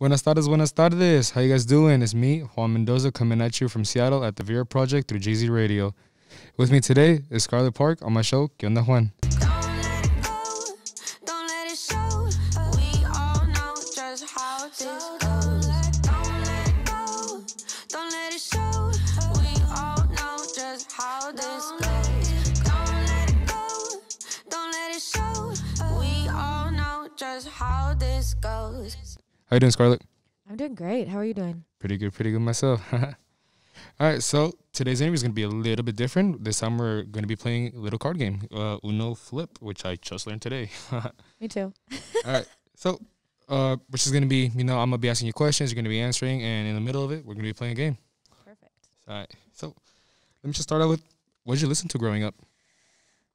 Buenas tardes, buenas tardes. How you guys doing? It's me, Juan Mendoza, coming at you from Seattle at the Vera Project through JZ Radio. With me today is Scarlet Parke on my show, ¿Qué onda, Juan? How you doing, Scarlett? I'm doing great. How are you doing? Pretty good myself. All right, so today's interview is going to be a little bit different. This time we're going to be playing a little card game, Uno Flip, which I just learned today. Me too. All right, so which is going to be, I'm going to be asking you questions, you're going to be answering, and in the middle of it, we're going to be playing a game. Perfect. All right, so let me just start out with, what did you listen to growing up?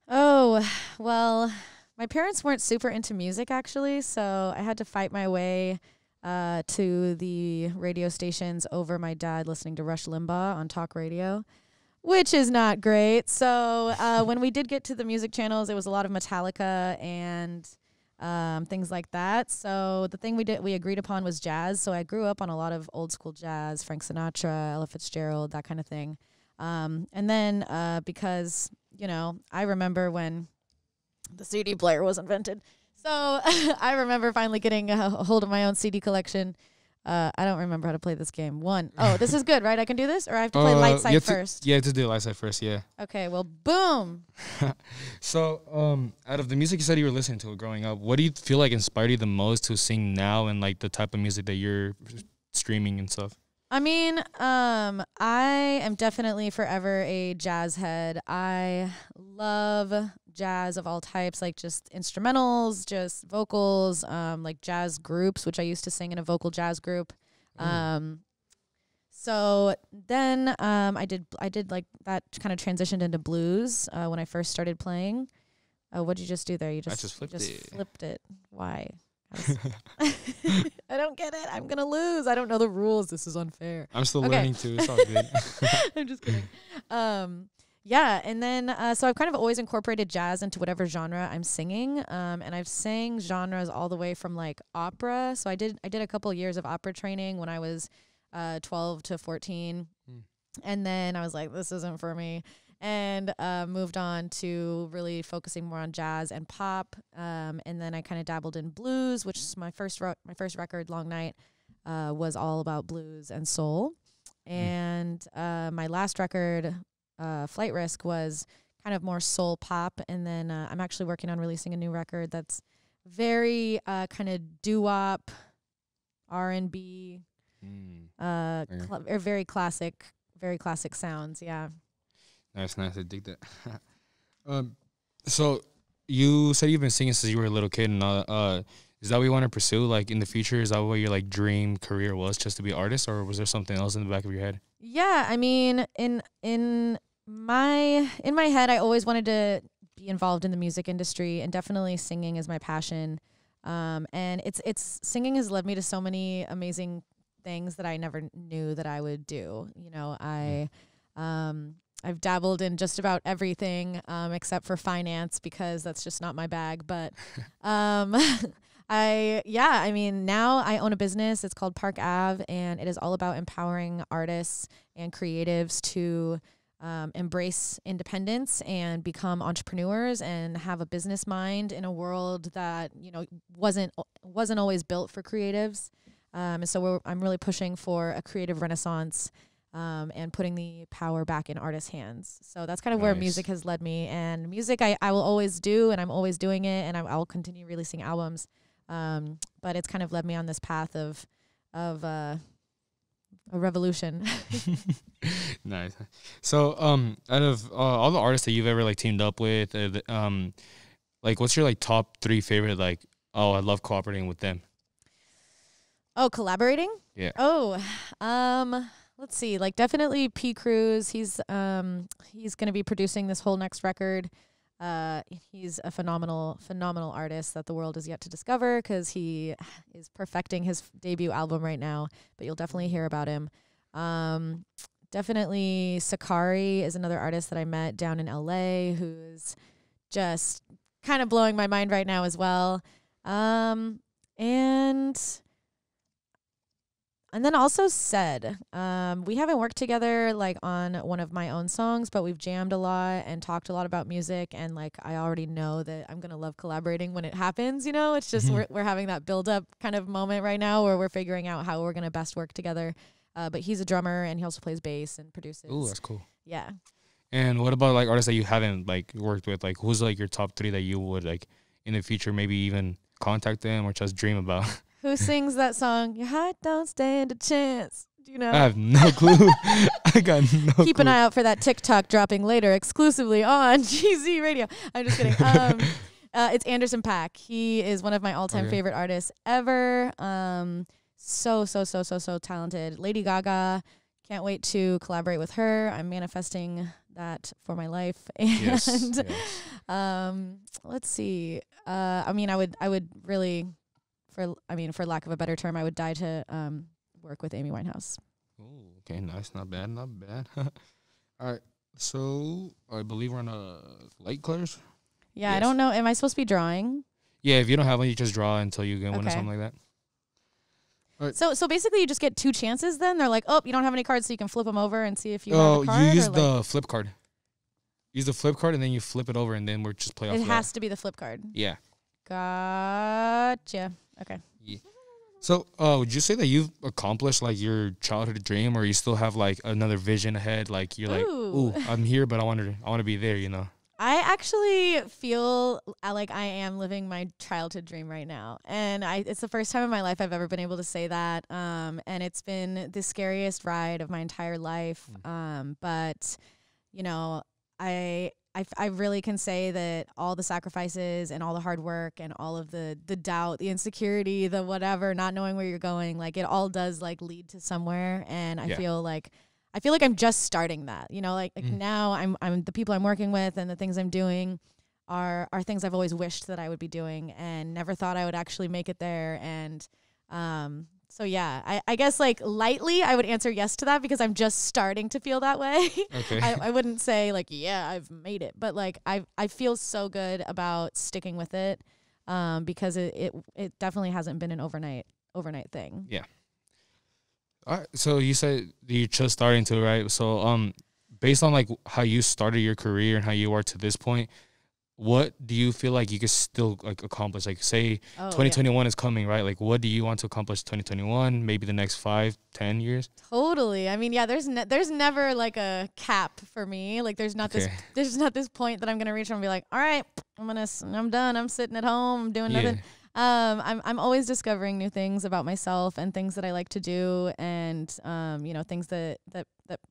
Oh, well, my parents weren't super into music, actually, so I had to fight my way to the radio stations over my dad listening to Rush Limbaugh on talk radio, which is not great. So when we did get to the music channels, it was a lot of Metallica and things like that. So the thing we agreed upon was jazz. So I grew up on a lot of old school jazz, Frank Sinatra, Ella Fitzgerald, that kind of thing. And then because, I remember when the CD player was invented. So I remember finally getting a hold of my own CD collection. I don't remember how to play this game. Oh, this is good, right? I can do this? Or I have to play light side first? You have to do light side first, yeah. Okay, well, boom. So out of the music you said you were listening to growing up, what do you feel like inspired you the most to sing now and like the type of music that you're streaming and stuff? I mean, I am definitely forever a jazz head. I love jazz of all types, like just instrumentals, just vocals, like jazz groups, which I used to sing in a vocal jazz group. So then I did like that kind of transitioned into blues when I first started playing. Oh, what'd you just do there? I just flipped it. Why? I don't get it. I'm gonna lose. I don't know the rules. This is unfair. I'm still learning too. It's all good. I'm just kidding. Yeah, and then so I've kind of always incorporated jazz into whatever genre I'm singing. And I've sang genres all the way from like opera. So I did a couple of years of opera training when I was 12 to 14, and then I was like, this isn't for me. And moved on to really focusing more on jazz and pop. And then I kind of dabbled in blues, which is my first record, Long Night, was all about blues and soul. And my last record, Flight Risk, was kind of more soul pop. And then I'm actually working on releasing a new record that's very kind of doo-wop, R&B, very classic sounds, yeah. Nice. I dig that. So you said you've been singing since you were a little kid, and is that what you want to pursue, like in the future? Is that what your like dream career was, just to be an artist, or was there something else in the back of your head? Yeah, I mean, in my head, I always wanted to be involved in the music industry, and definitely singing is my passion. And it's singing has led me to so many amazing things that I never knew that I would do. I've dabbled in just about everything except for finance, because that's just not my bag. But I mean, now I own a business. It's called Park Ave, and it is all about empowering artists and creatives to embrace independence and become entrepreneurs and have a business mind in a world that wasn't always built for creatives. And so I'm really pushing for a creative renaissance. And putting the power back in artists' hands. So that's kind of where music has led me. And music I will always do, and I'm always doing it, and I'll continue releasing albums. But it's kind of led me on this path of a revolution. Nice. So out of all the artists that you've ever like teamed up with, like what's your like top 3 favorite, like, oh, I love cooperating with them? Oh, collaborating? Yeah. Oh, let's see, like definitely P. Cruz. He's going to be producing this whole next record. He's a phenomenal artist that the world is yet to discover, because he is perfecting his debut album right now, but you'll definitely hear about him. Definitely Sakari is another artist that I met down in LA, who's just kind of blowing my mind right now as well. And And then also said, we haven't worked together like on one of my own songs, but we've jammed a lot and talked a lot about music. And like, I already know that I'm going to love collaborating when it happens. You know, it's just, we're having that build up kind of moment right now where we're figuring out how we're going to best work together. But he's a drummer and he also plays bass and produces. Ooh, that's cool. Yeah. And what about like artists that you haven't like worked with? Like who's like your top 3 that you would like in the future maybe even contact them or just dream about? Who sings that song? Your heart don't stand a chance. Do you know? I have no clue. I got no clue. Keep an eye out for that TikTok dropping later exclusively on GZ Radio. I'm just kidding. It's Anderson .Paak. He is one of my all-time favorite artists ever. So talented. Lady Gaga. Can't wait to collaborate with her. I'm manifesting that for my life. And Yes. let's see. I mean, I would really, for lack of a better term, I would die to work with Amy Winehouse. Oh, okay, nice. Not bad. All right. So I believe we're on light colors. Yeah, Yes. I don't know. Am I supposed to be drawing? Yeah, if you don't have one, you just draw until you get one or something like that. Right. So basically, you just get 2 chances. Then they're like, oh, you don't have any cards, so you can flip them over and see if you have a card. You use the flip card. Use the flip card and then you flip it over and then we're just play off. It has to be the flip card. Yeah. Gotcha. Okay. Yeah. So, would you say that you've accomplished like your childhood dream, or you still have like another vision ahead? Like you're like, ooh, I'm here, but I want to be there. You know. I actually feel like I am living my childhood dream right now. And it's the first time in my life I've ever been able to say that. And it's been the scariest ride of my entire life. But, you know, I really can say that all the sacrifices and all the hard work and all of the doubt, the insecurity, the whatever, not knowing where you're going, like it all does like lead to somewhere. And I feel like I'm just starting that, you know, like now I'm the people I'm working with and the things I'm doing are things I've always wished that I would be doing and never thought I would actually make it there. And, so yeah, I guess like lightly I would answer yes to that because I'm just starting to feel that way. Okay. I wouldn't say like, yeah, I've made it, but like I feel so good about sticking with it, because it definitely hasn't been an overnight thing. Yeah. All right. So you said you're just starting to, right? So, based on like how you started your career and how you are to this point, what do you feel like you could still like accomplish? Like say 2021 is coming, right? Like what do you want to accomplish 2021, maybe the next 5-10 years? Totally. I mean, yeah, there's never like a cap for me. Like there's not this point that I'm going to reach and be like, all right, I'm done. I'm sitting at home, I'm doing nothing. I'm always discovering new things about myself and things that I like to do and, you know, things that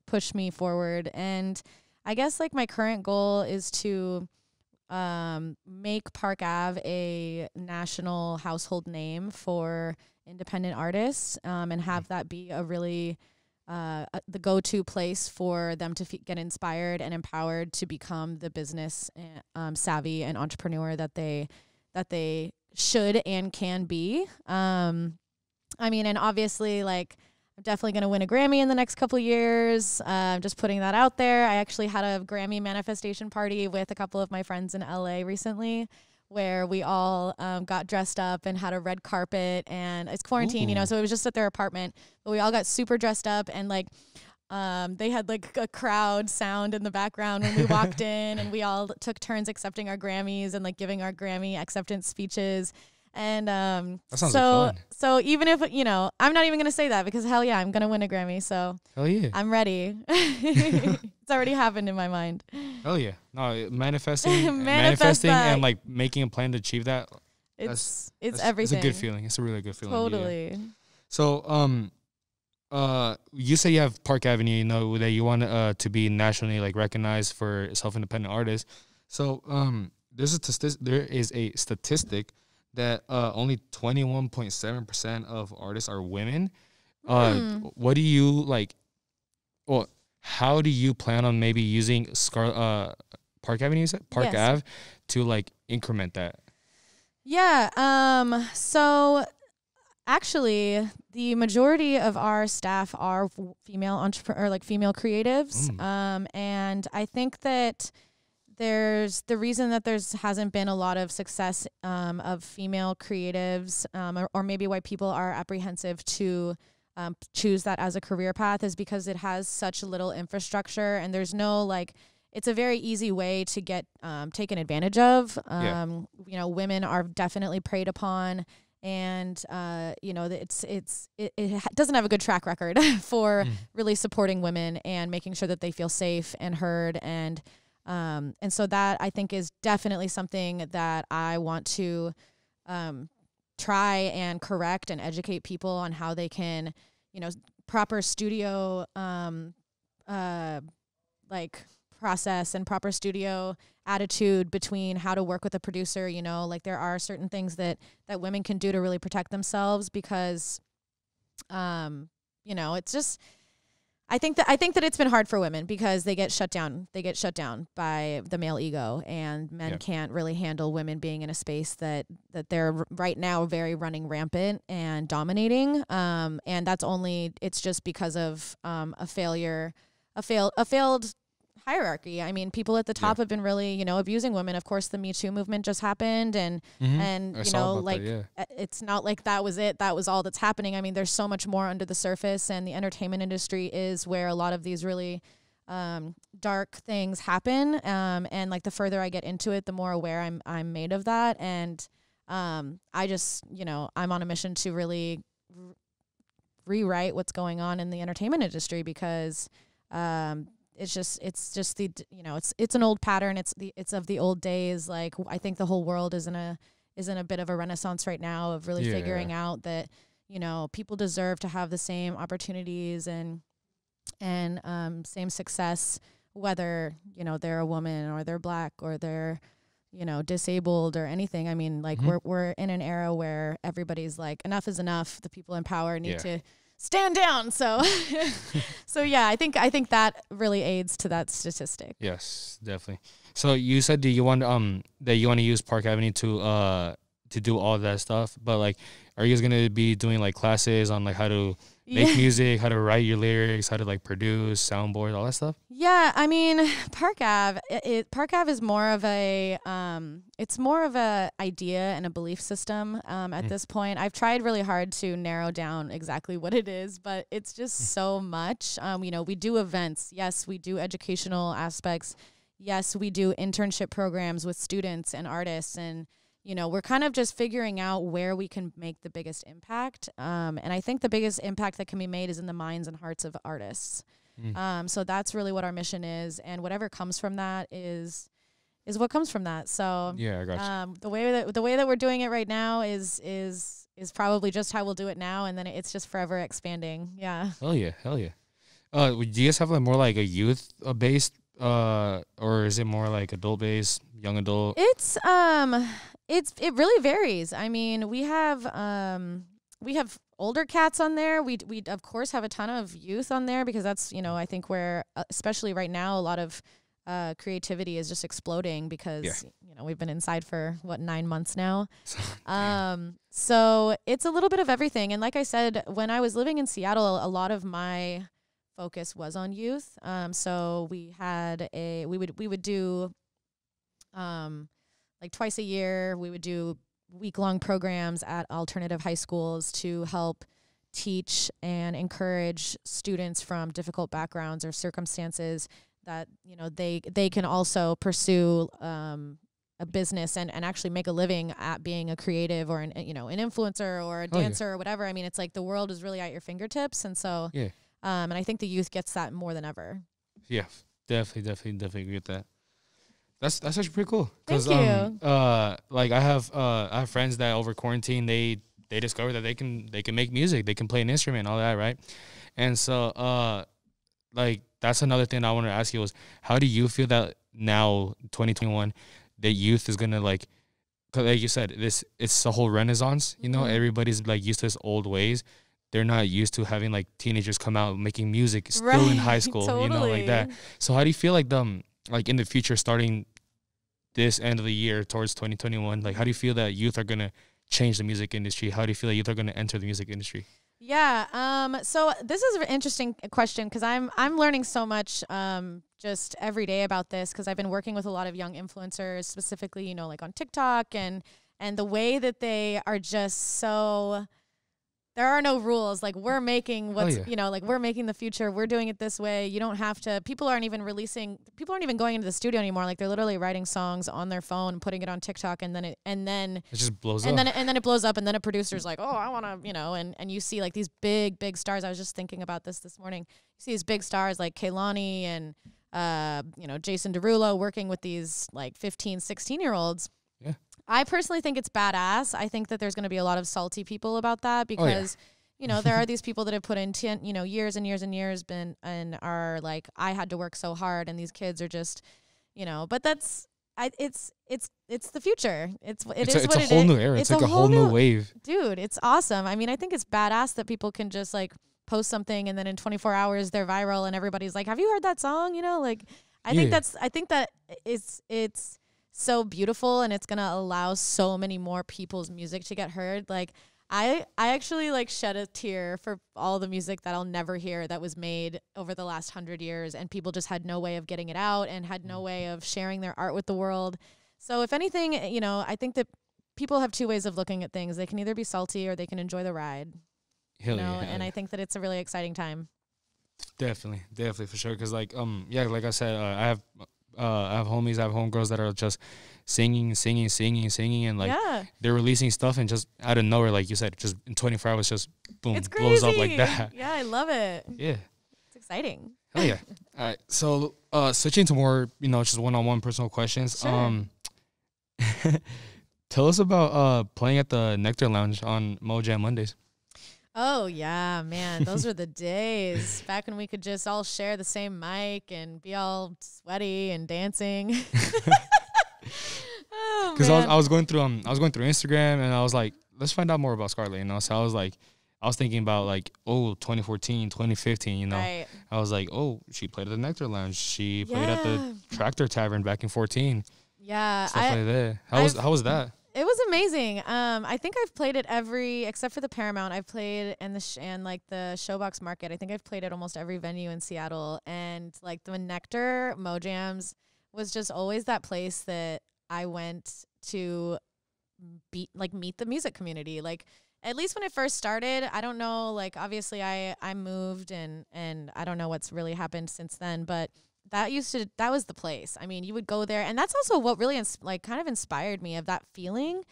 push me forward. And I guess like my current goal is to make Park Ave a national household name for independent artists, and have that be a really the go-to place for them to get inspired and empowered to become the business savvy and entrepreneur that they should and can be. I mean, and obviously, like, I'm definitely going to win a Grammy in the next couple years. I'm just putting that out there. I actually had a Grammy manifestation party with a couple of my friends in LA recently where we all got dressed up and had a red carpet, and it's quarantine, you know, so it was just at their apartment, but we all got super dressed up and like, they had like a crowd sound in the background when we walked in, and we all took turns accepting our Grammys and like giving our Grammy acceptance speeches. And that sounds like fun. So even if, you know, I'm not even going to say that because hell yeah, I'm going to win a Grammy. So hell yeah, I'm ready. It's already happened in my mind. Hell yeah. No, manifesting and like making a plan to achieve that. It's everything. It's a good feeling. It's a really good feeling. Totally. Yeah. So, you say you have Park Avenue, you know, that you want to be nationally like recognized for self-independent artists. So, there is a statistic that only 21.7% of artists are women. What do you like? Well, how do you plan on maybe using Park Avenue, Park Ave, to like increment that? Yeah. So actually, the majority of our staff are female entrepreneurs, or like female creatives. And I think that there's the reason that hasn't been a lot of success of female creatives, or maybe why people are apprehensive to choose that as a career path is because it has such little infrastructure, and there's no like, it's a very easy way to get taken advantage of. You know, women are definitely preyed upon, and you know, it doesn't have a good track record for really supporting women and making sure that they feel safe and heard, and so that I think is definitely something that I want to try and correct and educate people on how they can, you know, proper studio like process and proper studio attitude between how to work with a producer. You know, like there are certain things that women can do to really protect themselves, because you know, it's just, I think that it's been hard for women because they get shut down. They get shut down by the male ego, and men can't really handle women being in a space that they're right now very running rampant and dominating. And that's only, it's just because of a failed hierarchy. I mean, people at the top have been really, you know, abusing women. Of course, the Me Too movement just happened, and you know, like it's not like that was it. That was all that's happening. I mean, there's so much more under the surface, and the entertainment industry is where a lot of these really dark things happen. And like the further I get into it, the more aware I'm made of that. And I just, you know, I'm on a mission to really rewrite what's going on in the entertainment industry, because it's just the, you know, it's an old pattern. It's of the old days. Like, I think the whole world is in a bit of a renaissance right now of really figuring out that, you know, people deserve to have the same opportunities and same success, whether, you know, they're a woman or they're Black or they're, you know, disabled or anything. I mean, like we're in an era where everybody's like, enough is enough. The people in power need to stand down. So, so yeah, I think that really aids to that statistic. Yes, definitely. So you said that you want to use Park Avenue to do all that stuff, but like, are you guys gonna be doing like classes on like how to make music, how to write your lyrics, how to like produce, soundboard, all that stuff? Yeah, I mean, Park Ave is more of a it's more of a idea and a belief system at this point. I've tried really hard to narrow down exactly what it is, but it's just so much. You know, we do events. Yes, we do educational aspects. Yes, we do internship programs with students and artists, and you know, we're kind of just figuring out where we can make the biggest impact. And I think the biggest impact that can be made is in the minds and hearts of artists. So that's really what our mission is. And whatever comes from that is what comes from that. So yeah, I got you. The way that we're doing it right now is probably just how we'll do it now. And then it's just forever expanding. Yeah. Hell yeah. Do you guys have like more like a youth based, or is it more like adult based, young adult? It really varies. I mean, we have older cats on there. We of course have a ton of youth on there, because that's, you know, I think where, especially right now, a lot of creativity is just exploding, because you know, we've been inside for 9 months now. So it's a little bit of everything. And like I said, when I was living in Seattle, a lot of my focus was on youth. So we would do like twice a year, we would do week-long programs at alternative high schools to help teach and encourage students from difficult backgrounds or circumstances that, you know, they can also pursue a business and actually make a living at being a creative or an influencer or a dancer or whatever. I mean, it's like the world is really at your fingertips, and so and I think the youth gets that more than ever. Yeah, definitely agree with that. That's actually pretty cool. Thank you. Like I have friends that over quarantine they discovered that they can make music, they can play an instrument, all that, right? And so like that's another thing I wanted to ask you was, how do you feel that now 2021 the youth is gonna like, cause like you said, it's a whole renaissance, you know, everybody's like used to this old ways. They're not used to having like teenagers come out making music still in high school, you know, like that. So how do you feel like like in the future, starting this end of the year towards 2021, like how do you feel that youth are going to change the music industry? How do you feel that youth are going to enter the music industry? Yeah. So this is an interesting question, because I'm learning so much just every day about this, because I've been working with a lot of young influencers, specifically, you know, like on TikTok, and the way that they are just so, there are no rules. Like we're making what's, yeah. you know, like we're making the future. We're doing it this way. You don't have to, people aren't even going into the studio anymore. Like they're literally writing songs on their phone and putting it on TikTok and then it just blows up. And then it blows up and then a producer's like, oh, I want to, you know, and you see like these big stars. I was just thinking about this morning. You see these big stars like Kehlani and, you know, Jason Derulo working with these like 15, 16-year-olds. Yeah. I personally think it's badass. I think that there's going to be a lot of salty people about that because, you know, there are these people that have put in, years and years and years and are like, I had to work so hard and these kids are just, you know, but it's the future. It's a whole new era. It's like a whole new wave. Dude, it's awesome. I mean, I think it's badass that people can just like post something and then in 24 hours they're viral and everybody's like, have you heard that song? You know, like I think that it's so beautiful and it's going to allow so many more people's music to get heard. Like I actually like shed a tear for all the music that I'll never hear that was made over the last 100 years and people just had no way of getting it out and had no way of sharing their art with the world. So if anything, you know, I think that people have two ways of looking at things. They can either be salty or they can enjoy the ride. Hell you know? Yeah. And I think that it's a really exciting time. Definitely for sure. Cause like like I said, I have homies, I have homegirls that are just singing, and like they're releasing stuff and just out of nowhere, like you said, just in 24 hours, just boom, it's blows up like that. Yeah, I love it. Yeah, it's exciting. Hell yeah. All right, so switching to more, you know, just one-on-one personal questions. Sure. Tell us about playing at the Nectar Lounge on Mojam Mondays. Oh, yeah, man. Those were the days back when we could just all share the same mic and be all sweaty and dancing. Oh, because I was going through Instagram and I was like, let's find out more about Scarlet, you know. So I was thinking about like, 2014, 2015, you know. Right. I was like, oh, she played at the Nectar Lounge. She played at the Tractor Tavern back in 14. Yeah. Stuff like that. How was that? It was amazing. I think I've played at except for the Paramount. I've played and like the Showbox Market. I think I've played at almost every venue in Seattle. And like the Nectar Mojams was just always that place that I went to meet the music community. Like at least when it first started, I don't know. Like obviously I moved and I don't know what's really happened since then, but that was the place. I mean, you would go there, and that's also what really kind of inspired me of that feeling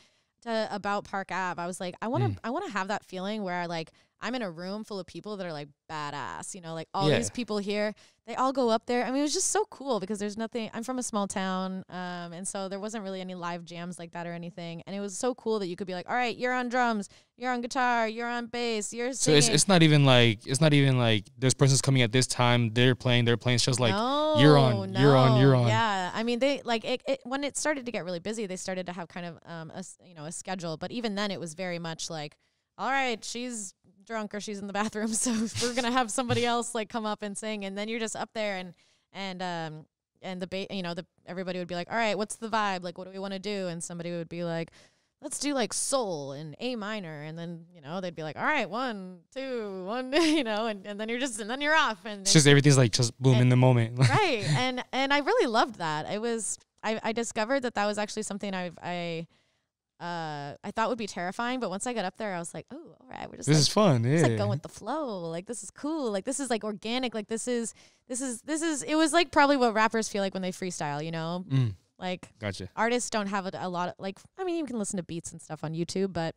about Park Ave. I was like, I want to have that feeling where like I'm in a room full of people that are like badass, you know, like all these people here, they all go up there. I mean, it was just so cool because there's nothing, I'm from a small town. And so there wasn't really any live jams like that or anything. And it was so cool that you could be like, all right, you're on drums, you're on guitar, you're on bass, you're singing. So it's not even like this person's coming at this time, they're playing. It's just like you're on. Yeah. I mean, they like it when it started to get really busy, they started to have kind of a schedule. But even then it was very much like, all right, she's drunk or she's in the bathroom, so we're gonna have somebody else like come up and sing, and then you're just up there and everybody would be like, all right, what's the vibe, like what do we want to do, and somebody would be like, let's do like soul and A minor, and then they'd be like, all right, 1, 2, 1, and then you're off, and it's just everything's like just boom in the moment. Right. And I really loved that. I discovered that was actually something I thought would be terrifying, but once I got up there, I was like, oh, all right, this is fun. Yeah. It's like going with the flow. Like, this is cool. Like, this is like organic. Like, this is, it was like probably what rappers feel like when they freestyle, you know? Like, gotcha. Artists don't have a lot of, like, I mean, you can listen to beats and stuff on YouTube, but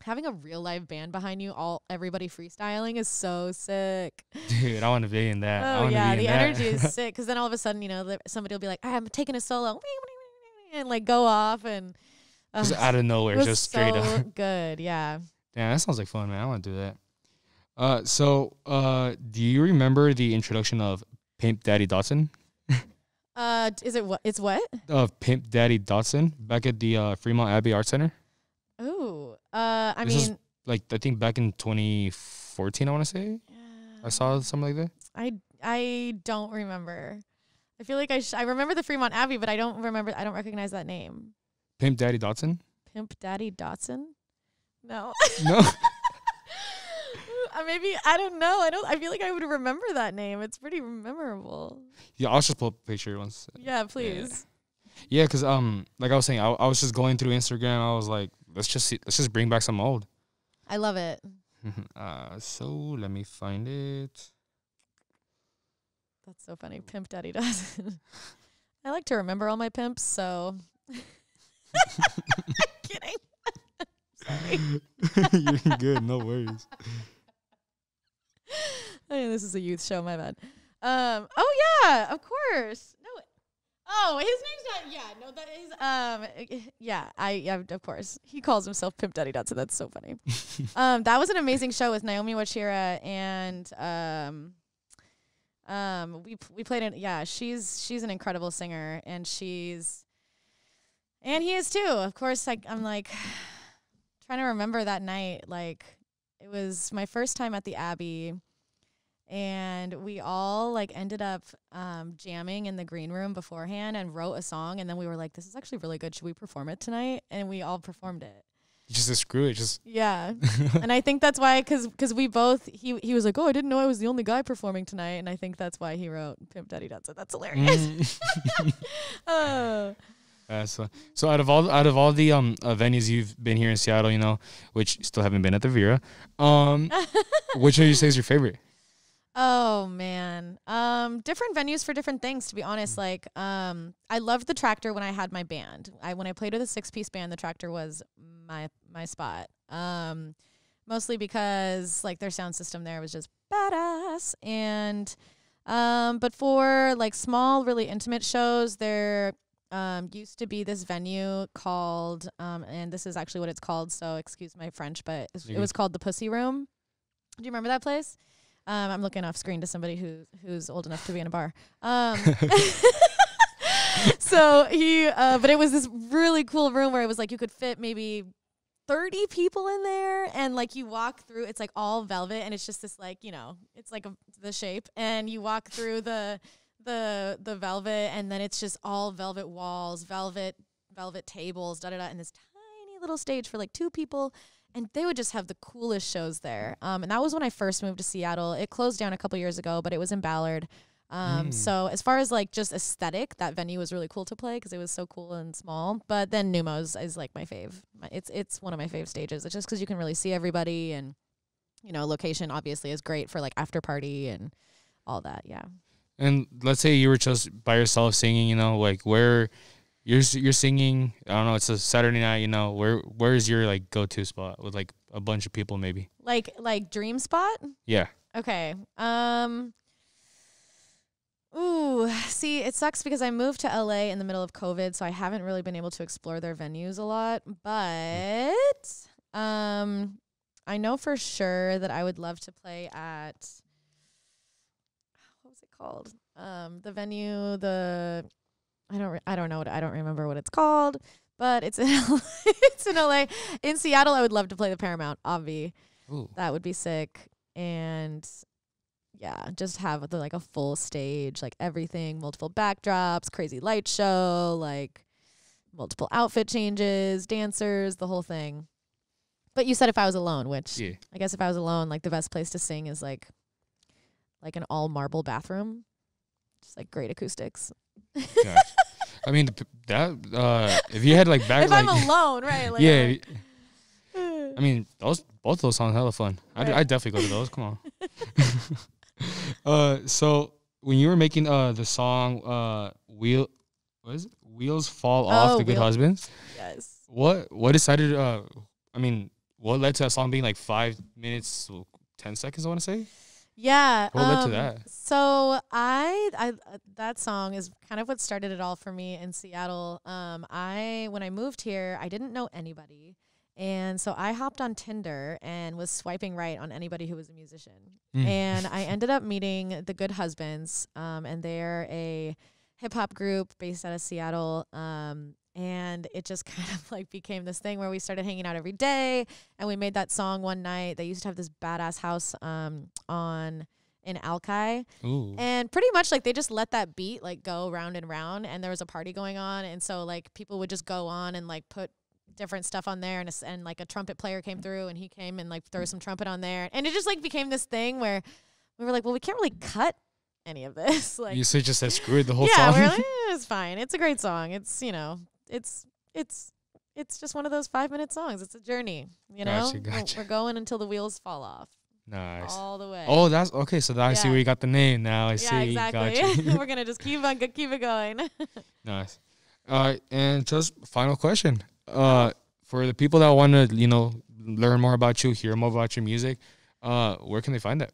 having a real live band behind you, everybody freestyling is so sick. Dude, I want to be in that. Oh, yeah, the energy is sick. Because then all of a sudden, somebody will be like, I'm taking a solo, and like go off and. Just out of nowhere, just straight up. So good, yeah. Damn, that sounds like fun, man. I want to do that. So, do you remember the introduction of Pimp Daddy Dotson? Is it what? It's what? Of Pimp Daddy Dotson back at the Fremont Abbey Art Center. Ooh, I think back in 2014, I want to say. I saw something like that. I don't remember. I feel like I remember the Fremont Abbey, but I don't recognize that name. Pimp Daddy Dotson? Pimp Daddy Dotson? No. No. Maybe, I don't know. I feel like I would remember that name. It's pretty memorable. Yeah, I'll just pull up a picture once. Yeah, please. Yeah, because like I was saying, I was just going through Instagram. I was like, let's just bring back some old. I love it. So let me find it. That's so funny. Pimp Daddy does. I like to remember all my pimps, so. Kidding. Sorry. You're good. No worries. I mean, this is a youth show. My bad. Oh yeah, of course. No. Oh, his name's not. Yeah, no, that is. Yeah, of course. He calls himself Pimp Daddy Dot, so that's so funny. That was an amazing show with Naomi Wachira and we played it. Yeah, she's an incredible singer, and he is too. Of course, I'm like trying to remember that night. Like, it was my first time at the Abbey, and we all like ended up jamming in the green room beforehand and wrote a song, and then we were like, this is actually really good. Should we perform it tonight? And we all performed it. Just screw it. Just yeah. And I think that's why, because we both, he was like, oh, I didn't know I was the only guy performing tonight, and I think that's why he wrote Pimp Daddy Dot. So that's hilarious. Oh. So out of all the venues you've been here in Seattle, you know, which you still haven't been at the Vera, which one do you say is your favorite? Oh man. Different venues for different things, to be honest. Like, I loved the Tractor when I had my band. When I played with a 6-piece band, the Tractor was my spot. Mostly because like their sound system there was just badass. And but for like small, really intimate shows, there used to be this venue called and this is actually what it's called, so excuse my French, but it was called the Pussy Room. Do you remember that place? I'm looking off screen to somebody who's old enough to be in a bar. So but it was this really cool room where it was like you could fit maybe 30 people in there, and like you walk through, it's like all velvet, and it's just this like, you know, it's like the shape, and you walk through the velvet, and then it's just all velvet walls, velvet tables, and this tiny little stage for like 2 people. And they would just have the coolest shows there. And that was when I first moved to Seattle. It closed down a couple years ago, but it was in Ballard. So as far as like just aesthetic, that venue was really cool to play because it was so cool and small. But then Numos is like my fave. It's one of my fave stages. It's just because you can really see everybody, and you know, location obviously is great for like after party and all that. Yeah. And let's say you were just by yourself singing, you know, like where you're singing, I don't know, it's a Saturday night, you know, where is your like go-to spot with like a bunch of people maybe? Like dream spot? Yeah. Okay. Ooh, see, it sucks because I moved to LA in the middle of COVID, so I haven't really been able to explore their venues a lot, but I know for sure that I would love to play at, what was it called? The venue, I don't remember what it's called, but it's in LA. It's in LA. In Seattle, I would love to play the Paramount, obvi. Ooh. That would be sick. And yeah, just have like a full stage, like everything, multiple backdrops, crazy light show, like multiple outfit changes, dancers, the whole thing. But you said if I was alone, which yeah. I guess if I was alone, like the best place to sing is like an all marble bathroom. Just like great acoustics. Yeah. I mean, if you had like back, if I'm alone, right? Like, yeah. I mean, both of those songs hella fun. Right. I definitely go to those. Come on. So when you were making the song Wheels Fall Off, The Good Husbands. Yes. What decided? What led to that song being like 5 minutes, 10 seconds? I want to say. Yeah. What led to that? So I that song is kind of what started it all for me in Seattle. When I moved here, I didn't know anybody. And so I hopped on Tinder and was swiping right on anybody who was a musician. And I ended up meeting The Good Husbands, and they're a hip-hop group based out of Seattle. And it just kind of like became this thing where we started hanging out every day, and we made that song one night. They used to have this badass house in Alki. Ooh. And pretty much like they just let that beat like go round and round, and there was a party going on, and so like people would just go on and like put different stuff on there, and like a trumpet player came through, and he came and like threw some trumpet on there, and it just like became this thing where we were like, well, we can't really cut any of this. Like, you just said screw it the whole yeah, song. we're like, it's fine. It's a great song. It's, you know, it's it's just one of those 5-minute songs. It's a journey, you know? Gotcha. We're going until the wheels fall off. Nice. All the way. Oh, that's okay. So I see where you got the name now. I see. Exactly. Gotcha. We're gonna just keep it going. Nice. All right, and just final question. For the people that want to, learn more about you, hear more about your music, where can they find that?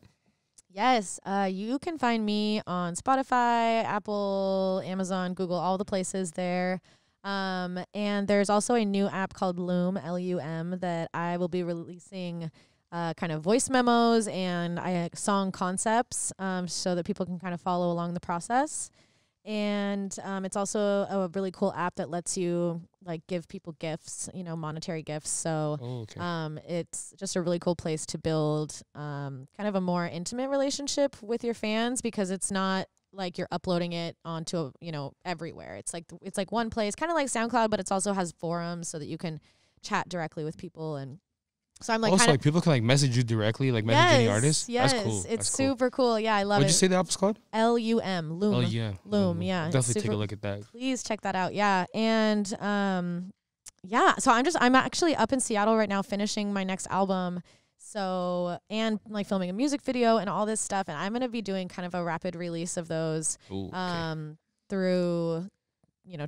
Yes, you can find me on Spotify, Apple, Amazon, Google, all the places there. And there's also a new app called Loom, L-U-M, that I will be releasing kind of voice memos and song concepts so that people can kind of follow along the process. And it's also a really cool app that lets you like give people gifts, monetary gifts. So it's just a really cool place to build kind of a more intimate relationship with your fans, because it's not like you're uploading it onto everywhere. It's like one place, kind of like Soundcloud, but it also has forums so that you can chat directly with people. And so I'm like, also like people can like message you directly, like message any artist. Yes, that's cool. It's super cool. Yeah, I love it. What'd you say the app's called? Loom. Oh yeah, Loom. Yeah, definitely take a look at that. Please check that out. Yeah, and so I'm actually up in Seattle right now finishing my next album. So, and like filming a music video and all this stuff, and I'm gonna be doing kind of a rapid release of those through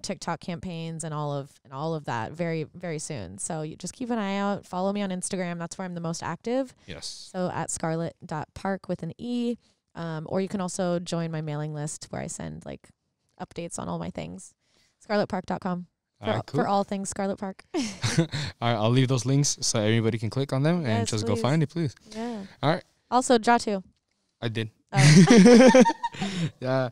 TikTok campaigns and all of that very, very soon. So you just keep an eye out. Follow me on Instagram. That's where I'm the most active. Yes. So at scarlet.parke with an E. Or you can also join my mailing list where I send like updates on all my things. scarletparke.com for all things Scarlet Parke. All right, I'll leave those links so everybody can click on them and just go find it, please. Yeah. All right. Also, draw too. I did. Oh. Yeah,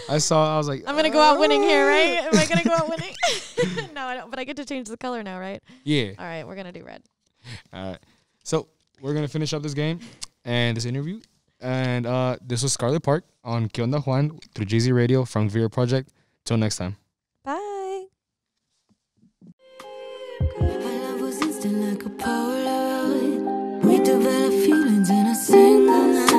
I was like, I'm gonna go out winning here, right? Am I gonna go out winning? No, I don't. But I get to change the color now, right? Yeah. All right, we're gonna do red. All right. So we're gonna finish up this game and this interview. And this was Scarlet Parke on ¿Qué onda, Juan? Through JZ Radio from Vera Project. Till next time. Bye. Our love was instant like a Polaroid. We developed feelings in a single night.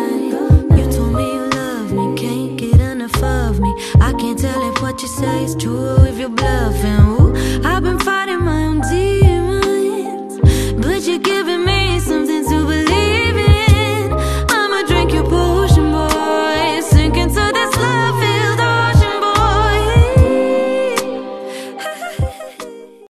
You told me you love me, can't get enough of me. I can't tell if what you say is true or if you're bluffing.